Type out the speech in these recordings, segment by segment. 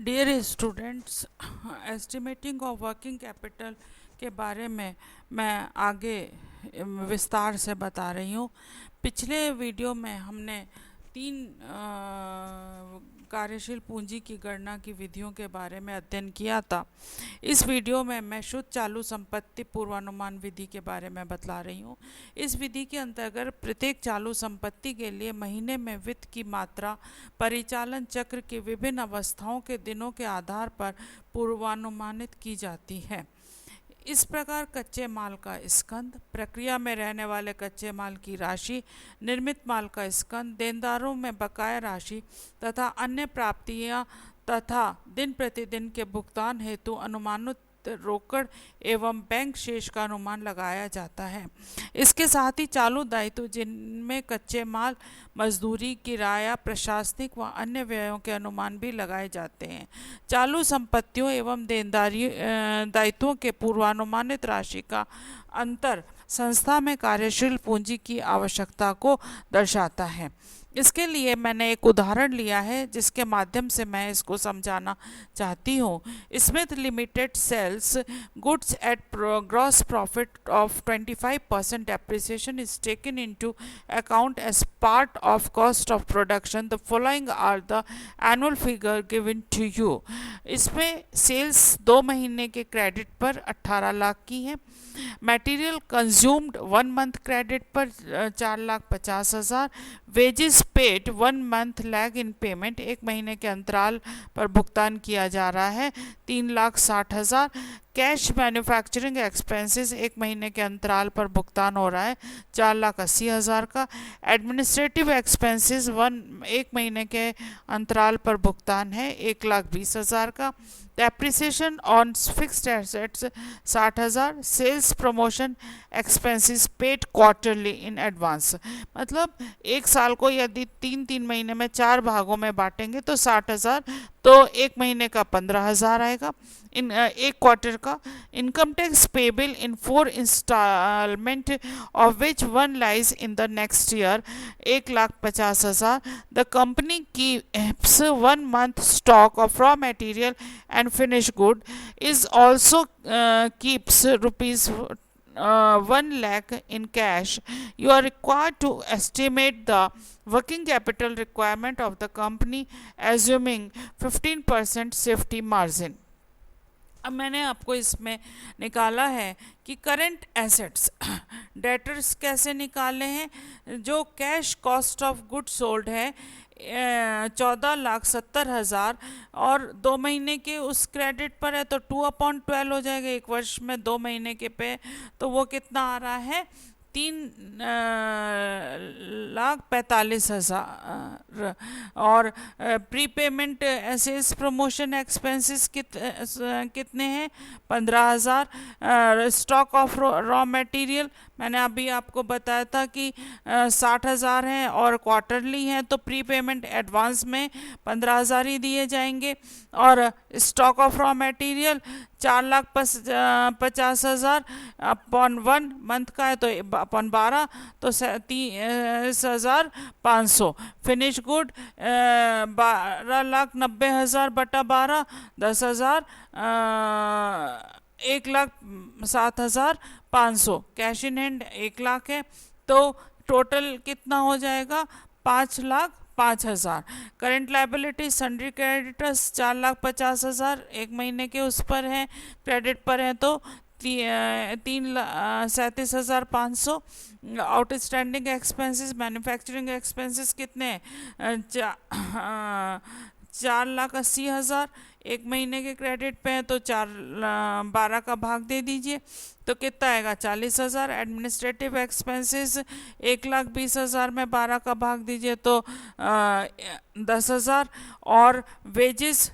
Dear students, estimating of working capital के बारे में मैं आगे विस्तार से बता रही हूँ। पिछले वीडियो में हमने तीन कार्यशील पूंजी की गणना की विधियों के बारे में अध्ययन किया था। इस वीडियो में मैं शुद्ध चालू संपत्ति पूर्वानुमान विधि के बारे में बतला रही हूँ। इस विधि के अंतर्गत प्रत्येक चालू संपत्ति के लिए महीने में वित्त की मात्रा परिचालन चक्र की विभिन्न अवस्थाओं के दिनों के आधार पर पूर्वानुमानित की जाती है। इस प्रकार कच्चे माल का स्कंद, प्रक्रिया में रहने वाले कच्चे माल की राशि, निर्मित माल का स्कंद, देनदारों में बकाया राशि तथा अन्य प्राप्तियां तथा दिन प्रतिदिन के भुगतान हेतु अनुमानित रोकड़ एवं बैंक शेष का अनुमान लगाया जाता है। इसके साथ ही चालू दायित्व जिनमें कच्चे माल, मजदूरी, किराया, प्रशासनिक व अन्य व्ययों के अनुमान भी लगाए जाते हैं। चालू संपत्तियों एवं देनदारी दायित्वों के पूर्वानुमानित राशि का अंतर संस्था में कार्यशील पूंजी की आवश्यकता को दर्शाता है। इसके लिए मैंने एक उदाहरण लिया है जिसके माध्यम से मैं इसको समझाना चाहती हूँ। Smith limited sales goods at gross profit of 25% depreciation is taken into account as part of cost of production. The following are the annual figure given to you. इसमें सेल्स 2 महीने के क्रेडिट पर 18 लाख की है। मटेरियल कंज्यूम्ड 1 मंथ क्रेडिट पर 4,50,000। Wages paid 1 month lag इन payment, 1 महीने के अंतराल पर भुगतान किया जा रहा है, 3,60,000। कैश मैन्युफैक्चरिंग एक्सपेंसेस 1 महीने के अंतराल पर भुगतान हो रहा है, 4,80,000 का। एडमिनिस्ट्रेटिव एक्सपेंसेस 1 महीने के अंतराल पर भुगतान है, 1,20,000 का। Depreciation on fixed assets 60,000। Sales promotion expenses paid quarterly in advance. मतलब एक साल को यदि 3 महीने में 4 भागों में बांटेंगे तो 60,000, तो 1 महीने का 15,000 आएगा, इन 1 क्वार्टर का। Income tax payable in 4 instalment of which 1 lies in the next year, 1,50,000। The company keeps 1 month stock of raw material and finished good is also keeps rupees 1 lakh in cash. You are required to estimate the working capital requirement of the company assuming 15% safety margin. अब मैंने आपको इसमें निकाला है कि current assets debtors कैसे निकाले हैं। जो cash cost of good sold है 14,70,000 और 2 महीने के उस क्रेडिट पर है तो 2/12 हो जाएगा। 1 वर्ष में 2 महीने के पे तो वो कितना आ रहा है, 3,45,000। और प्रीपेमेंट एसेस प्रमोशन एक्सपेंसेस कितने हैं, 15,000। स्टॉक ऑफ रॉ मटेरियल मैंने अभी आपको बताया था कि 60,000 हैं और क्वार्टरली हैं तो प्रीपेमेंट एडवांस में 15,000 ही दिए जाएंगे। और stock of raw material 4,50,000 upon 1 month का है तो अपॉन 12 तो 30,500। फिनिश गुड 12,90,000 बटा 12, 10,000, 1,07,500। कैश इन हैंड 1 लाख है तो टोटल कितना हो जाएगा, 5,05,000। करंट लाइबिलिटी सन्ड्री क्रेडिटर्स 4,50,000 1 महीने के उस पर हैं, क्रेडिट पर हैं तो 3,37,500। आउटस्टैंडिंग एक्सपेंसेस मैन्युफैक्चरिंग एक्सपेंसेस कितने हैं, 4,80,000 1 महीने के क्रेडिट पे है तो 12 का भाग दे दीजिए तो कितना आएगा, 40,000। एडमिनिस्ट्रेटिव एक्सपेंसेस 1,20,000 में 12 का भाग दीजिए तो 10,000। और वेजेस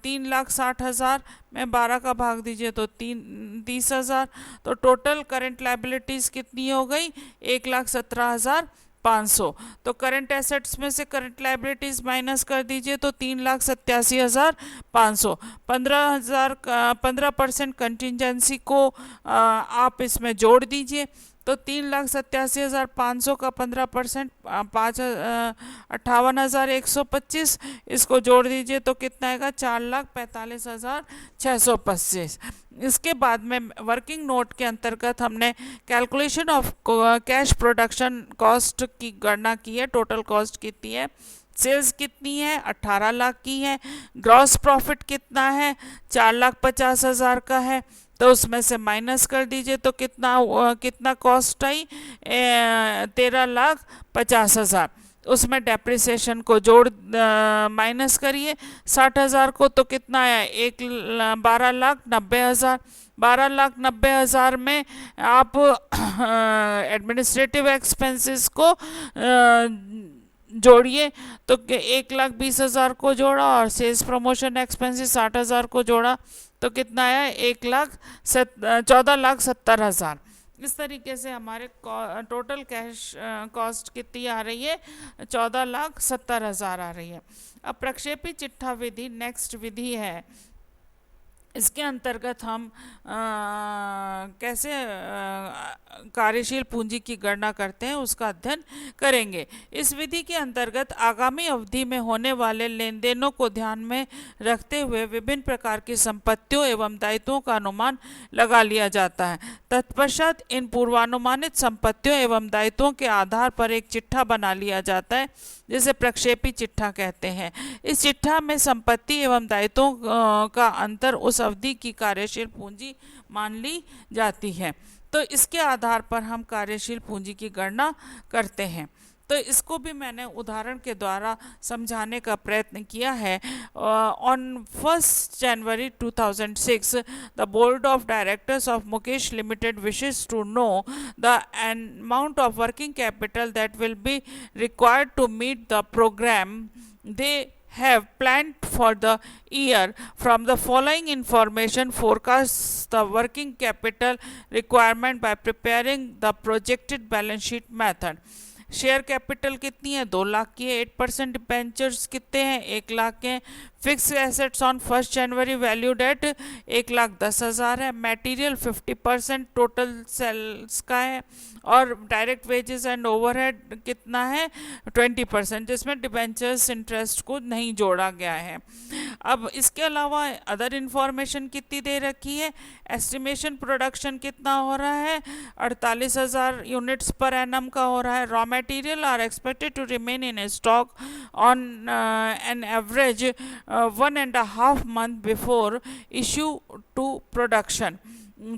3,60,000 में 12 का भाग दीजिए तो 30,000। तो टोटल करंट लाइबिलिटीज़ कितनी हो गई, 1,17,500। तो करंट एसेट्स में से करंट लाइबिलिटीज़ माइनस कर दीजिए तो 3,87,500। 15% कंटिजेंसी को आप इसमें जोड़ दीजिए तो 3,87,500 का 15% 58,125, इसको जोड़ दीजिए तो कितना आएगा 4,45,625। इसके बाद में वर्किंग नोट के अंतर्गत हमने calculation of cash production cost की गणना की है। टोटल कॉस्ट कितनी है, सेल्स कितनी है 18 लाख की है, ग्रॉस प्रॉफिट कितना है 4,50,000 का है, तो उसमें से माइनस कर दीजिए तो कितना कॉस्ट आई 13,50,000। उसमें डेप्रिसिएशन को जोड़ माइनस करिए 60,000 को, तो कितना आया 12,90,000। 12,90,000 में आप एडमिनिस्ट्रेटिव एक्सपेंसेस को जोड़िए, तो 1,20,000 को जोड़ा और सेल्स प्रमोशन एक्सपेंसेस 60,000 को जोड़ा तो कितना आया 14,70,000। इस तरीके से हमारे टोटल कैश कॉस्ट कितनी आ रही है 14,70,000 आ रही है। अब प्रक्षेपी चिट्ठा विधि नेक्स्ट विधि है। इसके अंतर्गत हम कैसे कार्यशील पूंजी की गणना करते हैं उसका अध्ययन करेंगे। इस विधि के अंतर्गत आगामी अवधि में होने वाले लेन देनों को ध्यान में रखते हुए विभिन्न प्रकार की संपत्तियों एवं दायित्वों का अनुमान लगा लिया जाता है। तत्पश्चात इन पूर्वानुमानित संपत्तियों एवं दायित्वों के आधार पर एक चिट्ठा बना लिया जाता है, जिसे प्रक्षेपी चिट्ठा कहते हैं। इस चिट्ठा में संपत्ति एवं दायित्वों का अंतर उस अवधि की कार्यशील पूंजी मान ली जाती है। तो इसके आधार पर हम कार्यशील पूंजी की गणना करते हैं। तो इसको भी मैंने उदाहरण के द्वारा समझाने का प्रयत्न किया है। On 1 January 2006 the board of directors of Mukesh limited wishes to know the amount of working capital that will be required to meet the programme they have planned for the year. From the following information, forecast the working capital requirement by preparing the projected balance sheet method. Share capital कितनी है 2 लाख की है, 8% debentures कितने हैं 1 लाख के हैं, fix assets on 1 January valued at 1,10,000 है, material 50% total sales का है और डायरेक्ट वेजेस एंड ओवरहेड कितना है 20%, जिसमें डिबेंचर्स इंटरेस्ट को नहीं जोड़ा गया है। अब इसके अलावा अदर इंफॉर्मेशन कितनी दे रखी है, एस्टिमेशन प्रोडक्शन कितना हो रहा है 48,000 यूनिट्स पर एनम का हो रहा है। Raw material are expected to remain in stock on an average 1.5 month before issue to production.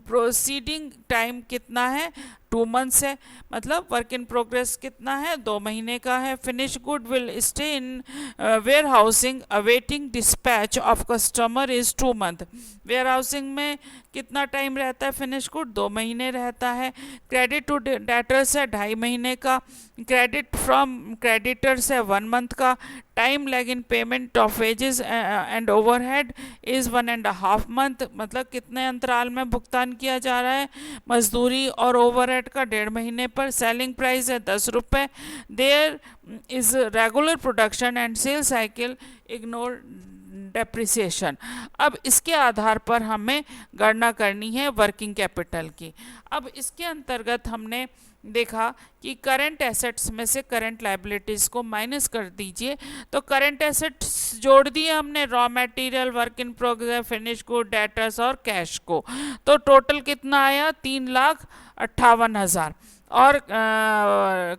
Proceeding time कितना है 2 months है, मतलब वर्क इन प्रोग्रेस कितना है 2 महीने का है। Finish good will stay in warehousing awaiting dispatch of customer is 2 month। Warehousing में कितना टाइम रहता है फिनिश गुड 2 महीने रहता है। क्रेडिट टू डेटर्स है 2.5 महीने का, क्रेडिट फ्रॉम क्रेडिटर्स है 1 month का। Time lag in payment of wages and overhead is 1.5 month, मतलब कितने अंतराल में भुगतान किया जा रहा है मजदूरी और ओवरहेड का 1.5 महीने पर। सेलिंग प्राइस है 10 रुपये। There is regular production and sale cycle, ignore depreciation. अब इसके आधार पर हमें गणना करनी है वर्किंग कैपिटल की। अब इसके अंतर्गत हमने देखा कि करंट एसेट्स में से करंट लायबिलिटीज़ को माइनस कर दीजिए, तो करंट एसेट्स जोड़ दिए हमने raw material, work in progress, finish good, debtors और कैश को, तो टोटल कितना आया 3,58,000। और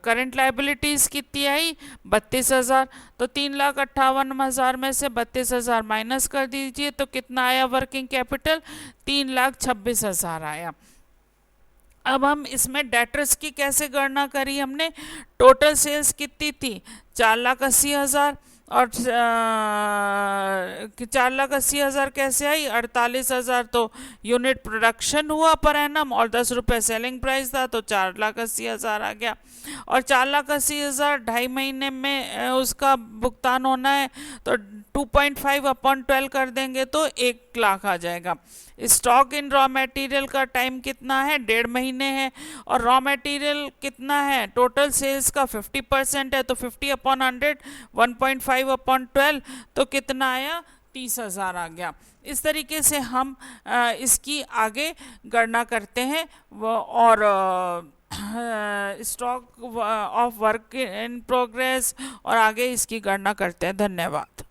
करंट लायबिलिटीज़ कितनी आई 32,000, तो 3,58,000 में से 32,000 माइनस कर दीजिए तो कितना आया वर्किंग कैपिटल 3,26,000 आया। अब हम इसमें डेटर्स की कैसे गणना करी हमने, टोटल सेल्स कितनी थी 4,80,000 और 4,80,000 कैसे आई 48,000 तो यूनिट प्रोडक्शन हुआ पर एनम और 10 रुपये सेलिंग प्राइस था तो 4,80,000 आ गया। और 4,80,000 2.5 महीने में उसका भुगतान होना है तो 2.5/12 कर देंगे तो 1 लाख आ जाएगा। स्टॉक इन रॉ मटेरियल का टाइम कितना है 1.5 महीने है और रॉ मटेरियल कितना है टोटल सेल्स का 50% है तो 50/100 1.5/12 तो कितना आया 30,000 आ गया। इस तरीके से हम इसकी आगे गणना करते हैं और stock of work in progress और आगे इसकी गणना करते हैं। धन्यवाद।